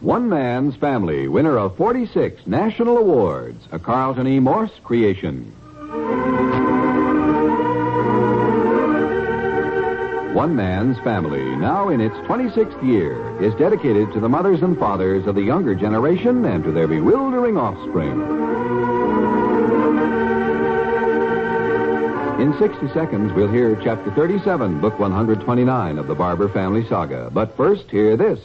One Man's Family, winner of 46 national awards, a Carlton E. Morse creation. One Man's Family, now in its 26th year, is dedicated to the mothers and fathers of the younger generation and to their bewildering offspring. In 60 seconds, we'll hear Chapter 37, Book 129 of the Barbour family saga. But first, hear this.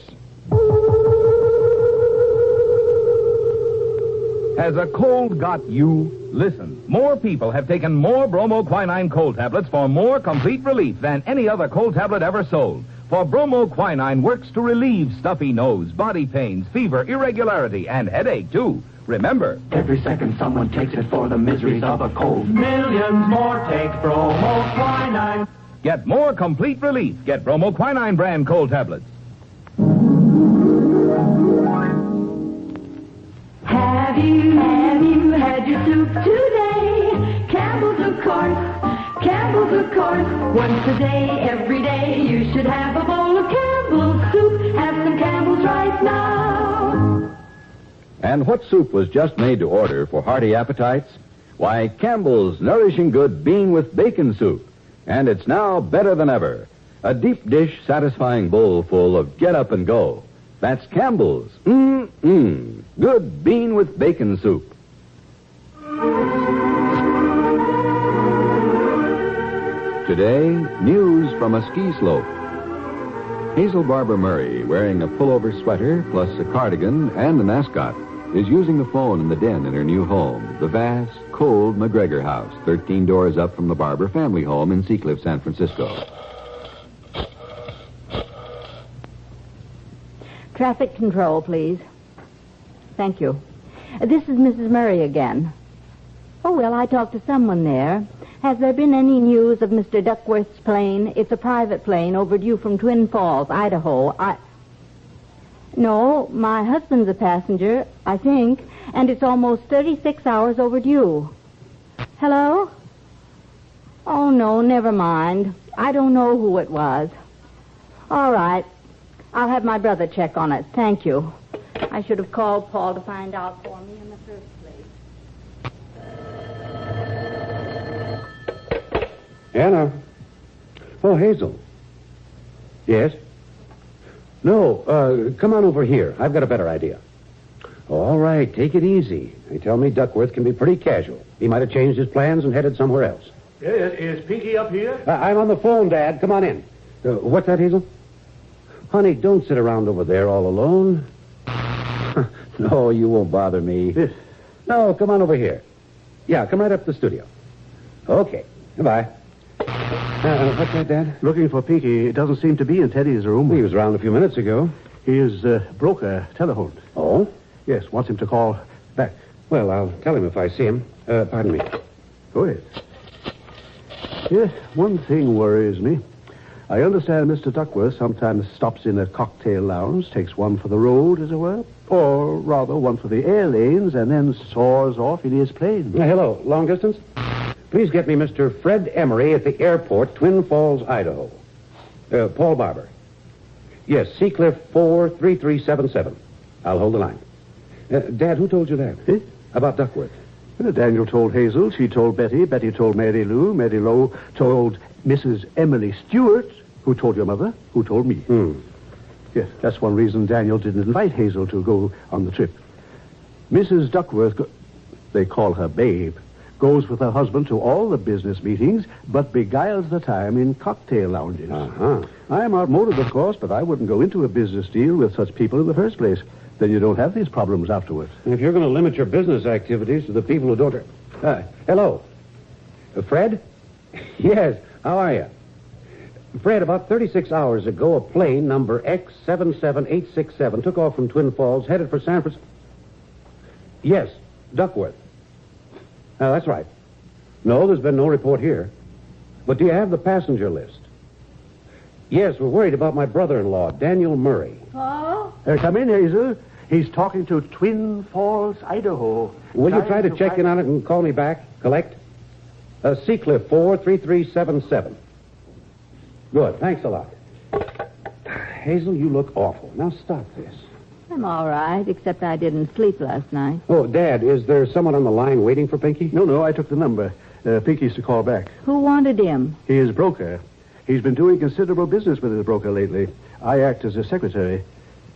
Has a cold got you? Listen, more people have taken more bromoquinine cold tablets for more complete relief than any other cold tablet ever sold. For bromoquinine works to relieve stuffy nose, body pains, fever, irregularity, and headache, too. Remember, every second someone takes it for the miseries of a cold. Millions more take bromoquinine. Get more complete relief. Get bromoquinine brand cold tablets. Have you had your soup today? Campbell's, of course. Campbell's, of course. Once a day, every day, you should have a bowl of Campbell's soup. Have some Campbell's right now. And what soup was just made to order for hearty appetites? Why, Campbell's Nourishing Good Bean with Bacon Soup. And it's now better than ever. A deep dish satisfying bowl full of get up and go. That's Campbell's. Good bean with bacon soup. Today, news from a ski slope. Hazel Barbour Murray, wearing a pullover sweater plus a cardigan and an ascot, is using the phone in the den in her new home, the vast, cold McGregor house, 13 doors up from the Barbour family home in Seacliff, San Francisco. Traffic control, please. Thank you. This is Mrs. Murray again. Oh, well, I talked to someone there. Has there been any news of Mr. Duckworth's plane? It's a private plane overdue from Twin Falls, Idaho. No, my husband's a passenger, I think, and it's almost 36 hours overdue. Hello? Oh, no, never mind. I don't know who it was. All right. I'll have my brother check on it. Thank you. I should have called Paul to find out for me in the first place. Anna. Oh, Hazel. Yes? No, come on over here. I've got a better idea. All right, take it easy. They tell me Duckworth can be pretty casual. He might have changed his plans and headed somewhere else. Yes, is Pinky up here? I'm on the phone, Dad. Come on in. What's that, Hazel? Honey, don't sit around over there all alone. No, you won't bother me. Yes. No, come on over here. Yeah, come right up to the studio. Okay. Goodbye. What's that, Dad? Looking for Pinky. It doesn't seem to be in Teddy's room. He was around a few minutes ago. His broker telephoned. Oh? Yes, wants him to call back. Well, I'll tell him if I see him. Pardon me. Go ahead. Yes, one thing worries me. I understand Mr. Duckworth sometimes stops in a cocktail lounge, takes one for the road, as it were, or rather one for the air lanes, and then soars off in his plane. Hello, long distance? Please get me Mr. Fred Emery at the airport, Twin Falls, Idaho. Paul Barbour. Yes, Seacliff 43377. I'll hold the line. Dad, who told you that? Eh? About Duckworth. Daniel told Hazel, she told Betty, Betty told Mary Lou told Mrs. Emily Stewart, who told your mother, who told me. Yes, that's one reason Daniel didn't invite Hazel to go on the trip. Mrs. Duckworth, they call her Babe, goes with her husband to all the business meetings, but beguiles the time in cocktail lounges. I'm outmoded, of course, but I wouldn't go into a business deal with such people in the first place. Then you don't have these problems afterwards. If you're going to limit your business activities to the people who don't... hello. Fred? Yes, how are you? Fred, about 36 hours ago, a plane number X77867 took off from Twin Falls, headed for San Francisco. Yes, Duckworth. That's right. No, there's been no report here. But do you have the passenger list? Yes, we're worried about my brother-in-law, Daniel Murray. Paul? Come in, Hazel. He's talking to Twin Falls, Idaho. Will you try to check in on it and call me back? Collect? Seacliff 43377. Good. Thanks a lot. Hazel, you look awful. Now stop this. I'm all right, except I didn't sleep last night. Oh, Dad, is there someone on the line waiting for Pinky? No, I took the number. Pinky's to call back. Who wanted him? His broker. He's been doing considerable business with his broker lately. I act as his secretary.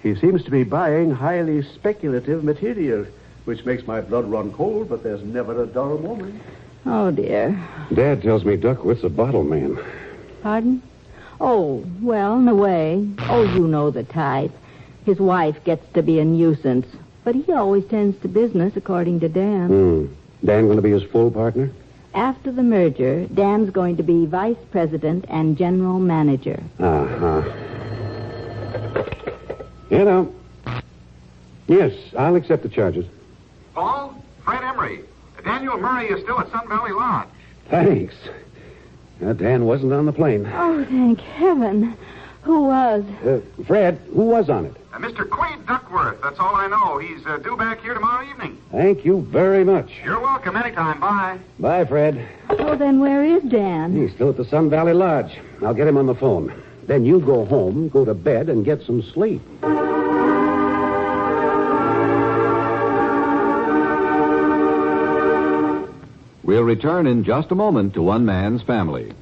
He seems to be buying highly speculative material, which makes my blood run cold, but there's never a dull moment. Oh, dear. Dad tells me Duckworth's a bottle man. Pardon? Oh, well, in a way. Oh, you know the type. His wife gets to be a nuisance, but he always tends to business, according to Dan. Dan going to be his full partner? After the merger, Dan's going to be vice president and general manager. Uh-huh. You know. Yes, I'll accept the charges. Paul, Fred Emery. Daniel Murray is still at Sun Valley Lodge. Thanks. Dan wasn't on the plane. Oh, thank heaven. Who was? Fred, who was on it? Mr. Quade Duckworth, that's all I know. He's due back here tomorrow evening. Thank you very much. You're welcome anytime. Bye. Bye, Fred. Oh, then where is Dan? He's still at the Sun Valley Lodge. I'll get him on the phone. Then you go home, go to bed, and get some sleep. We'll return in just a moment to One Man's Family.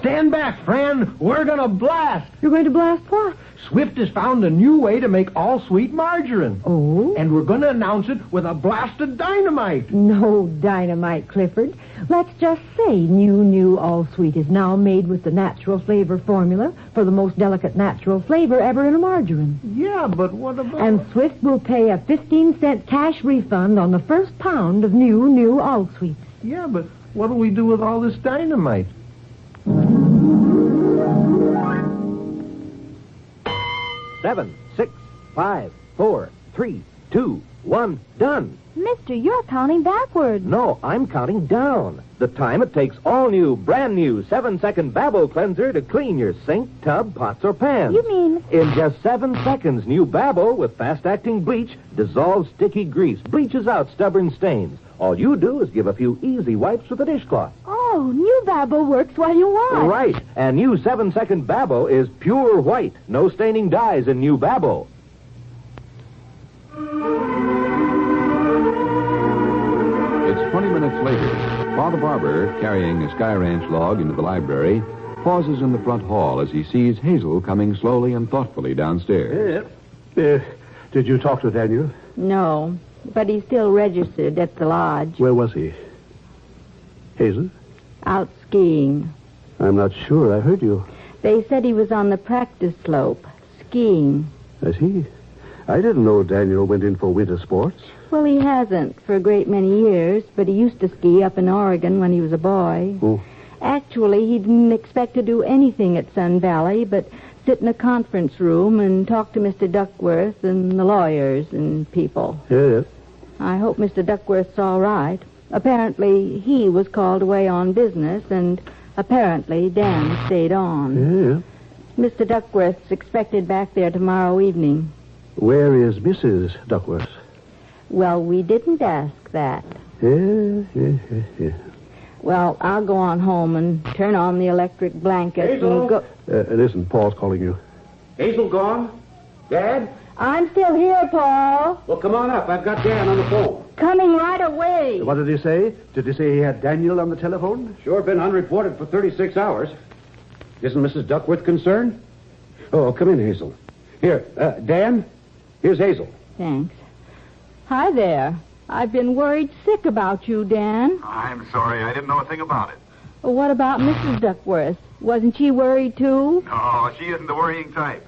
Stand back, friend. We're going to blast. You're going to blast what? Swift has found a new way to make all-sweet margarine. Oh? And we're going to announce it with a blast of dynamite. No dynamite, Clifford. Let's just say new all-sweet is now made with the natural flavor formula for the most delicate natural flavor ever in a margarine. Yeah, but what about... And Swift will pay a 15-cent cash refund on the first pound of new all-sweet. Yeah, but what do we do with all this dynamite? Seven, 6, 5, 4, 3, 2, 1, done. Mister, you're counting backwards. No, I'm counting down. The time it takes all new, brand new 7-second Babbo cleanser to clean your sink, tub, pots, or pans. You mean... In just 7 seconds, new Babbo with fast-acting bleach dissolves sticky grease, bleaches out stubborn stains. All you do is give a few easy wipes with a dishcloth. Oh, new Babbo works while you wash. Right. And new 7-second Babbo is pure white. No staining dyes in new Babbo. It's 20 minutes later. Father Barbour, carrying a Sky Ranch log into the library, pauses in the front hall as he sees Hazel coming slowly and thoughtfully downstairs. Did you talk to Daniel? No, but he's still registered at the lodge. Where was he? Hazel? Out skiing. I'm not sure. I heard you. They said he was on the practice slope, skiing. I see. I didn't know Daniel went in for winter sports. Well, he hasn't for a great many years, but he used to ski up in Oregon when he was a boy. Oh. Actually, he didn't expect to do anything at Sun Valley but sit in a conference room and talk to Mr. Duckworth and the lawyers and people. Yeah. I hope Mr. Duckworth's all right. Apparently, he was called away on business, and apparently Dan stayed on. Yeah. Mr. Duckworth's expected back there tomorrow evening. Where is Mrs. Duckworth? Well, we didn't ask that. Yeah. Well, I'll go on home and turn on the electric blanket Hazel? and go... Listen, Paul's calling you. Hazel gone? Dad? I'm still here, Paul. Well, come on up. I've got Dan on the phone. Coming right away. What did he say? Did he say he had Daniel on the telephone? Sure been unreported for 36 hours. Isn't Mrs. Duckworth concerned? Oh, come in, Hazel. Here, Dan, here's Hazel. Thanks. Hi there. I've been worried sick about you, Dan. I'm sorry. I didn't know a thing about it. Well, what about Mrs. Duckworth? Wasn't she worried, too? No, she isn't the worrying type.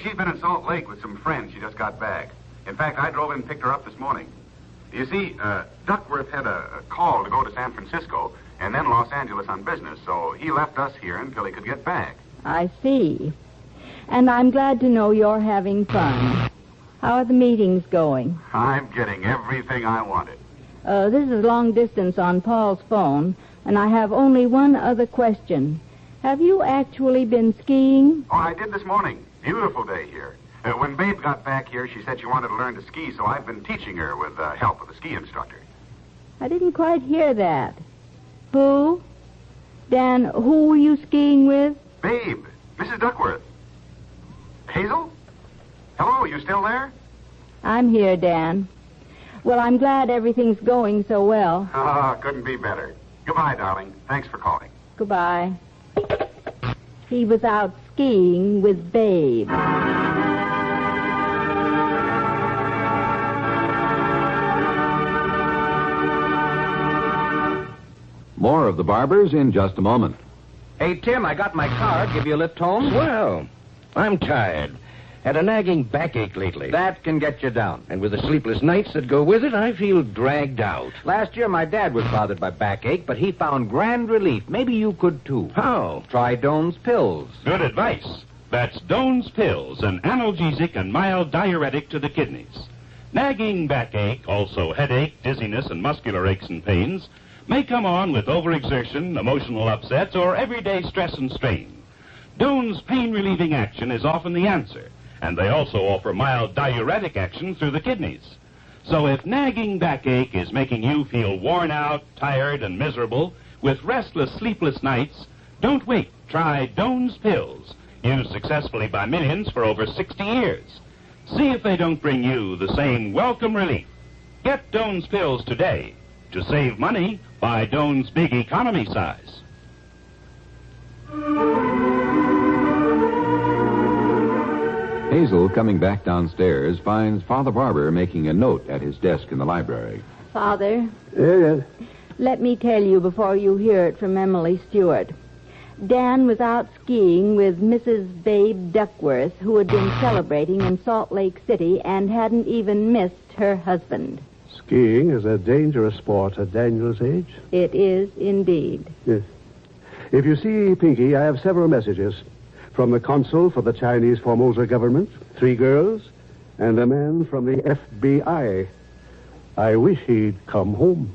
She's been in Salt Lake with some friends. She just got back. In fact, I drove in and picked her up this morning. You see, Duckworth had a call to go to San Francisco and then Los Angeles on business, so he left us here until he could get back. I see. And I'm glad to know you're having fun. How are the meetings going? I'm getting everything I wanted. This is long distance on Paul's phone, and I have only one other question. Have you actually been skiing? Oh, I did this morning. Beautiful day here. When Babe got back here, she said she wanted to learn to ski, so I've been teaching her with the help of the ski instructor. I didn't quite hear that. Who? Dan, who were you skiing with? Babe, Mrs. Duckworth. Hazel? Hello, you still there? I'm here, Dan. Well, I'm glad everything's going so well. Oh, couldn't be better. Goodbye, darling. Thanks for calling. Goodbye. He was out skiing with Babe. More of the Barbours in just a moment. Hey, Tim, I got my car. Give you a lift home? Well, I'm tired. Had a nagging backache lately. That can get you down. And with the sleepless nights that go with it, I feel dragged out. Last year, my dad was bothered by backache, but he found grand relief. Maybe you could, too. How? Try Doan's Pills. Good advice. That's Doan's Pills, an analgesic and mild diuretic to the kidneys. Nagging backache, also headache, dizziness, and muscular aches and pains may come on with overexertion, emotional upsets, or everyday stress and strain. Doan's pain-relieving action is often the answer, and they also offer mild diuretic action through the kidneys. So if nagging backache is making you feel worn out, tired, and miserable, with restless, sleepless nights, don't wait. Try Doan's Pills, used successfully by millions for over 60 years. See if they don't bring you the same welcome relief. Get Doan's Pills today. To save money, buy Doan's Big Economy size. Hazel, coming back downstairs, finds Father Barbour making a note at his desk in the library. Father, Yes. let me tell you before you hear it from Emily Stewart. Dan was out skiing with Mrs. Babe Duckworth, who had been celebrating in Salt Lake City and hadn't even missed her husband. Skiing is a dangerous sport at Daniel's age. It is indeed. Yes. If you see Pinky, I have several messages. From the consul for the Chinese Formosa government, 3 girls, and a man from the FBI. I wish he'd come home.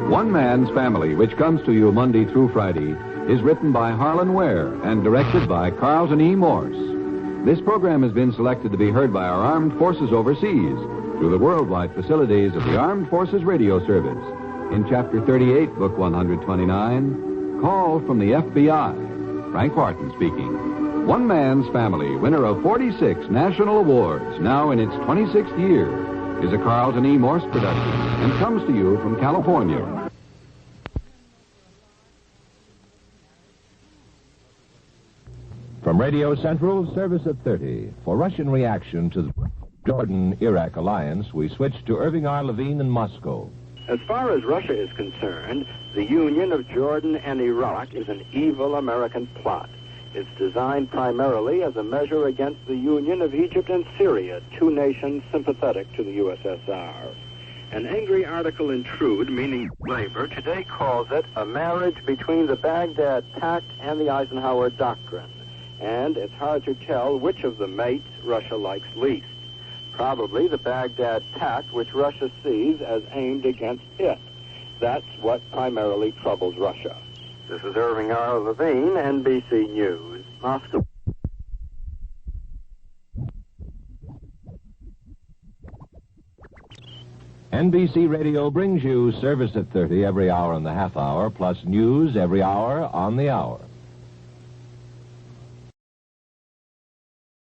One Man's Family, which comes to you Monday through Friday, is written by Harlan Ware and directed by Carlton E. Morse. This program has been selected to be heard by our armed forces overseas through the worldwide facilities of the Armed Forces Radio Service. In Chapter 38, Book 129, Call from the FBI. Frank Barton speaking. One Man's Family, winner of 46 national awards, now in its 26th year, is a Carlton E. Morse production and comes to you from California. From Radio Central, service at 30. For Russian reaction to the Jordan-Iraq alliance, we switch to Irving R. Levine in Moscow. As far as Russia is concerned, the union of Jordan and Iraq is an evil American plot. It's designed primarily as a measure against the union of Egypt and Syria, 2 nations sympathetic to the USSR. An angry article in Trude, meaning labor, today calls it a marriage between the Baghdad Pact and the Eisenhower Doctrine. And it's hard to tell which of the mates Russia likes least. Probably the Baghdad Pact, which Russia sees as aimed against it. That's what primarily troubles Russia. This is Irving R. Levine, NBC News, Moscow. NBC Radio brings you service at 30 every hour and a half hour, plus news every hour on the hour.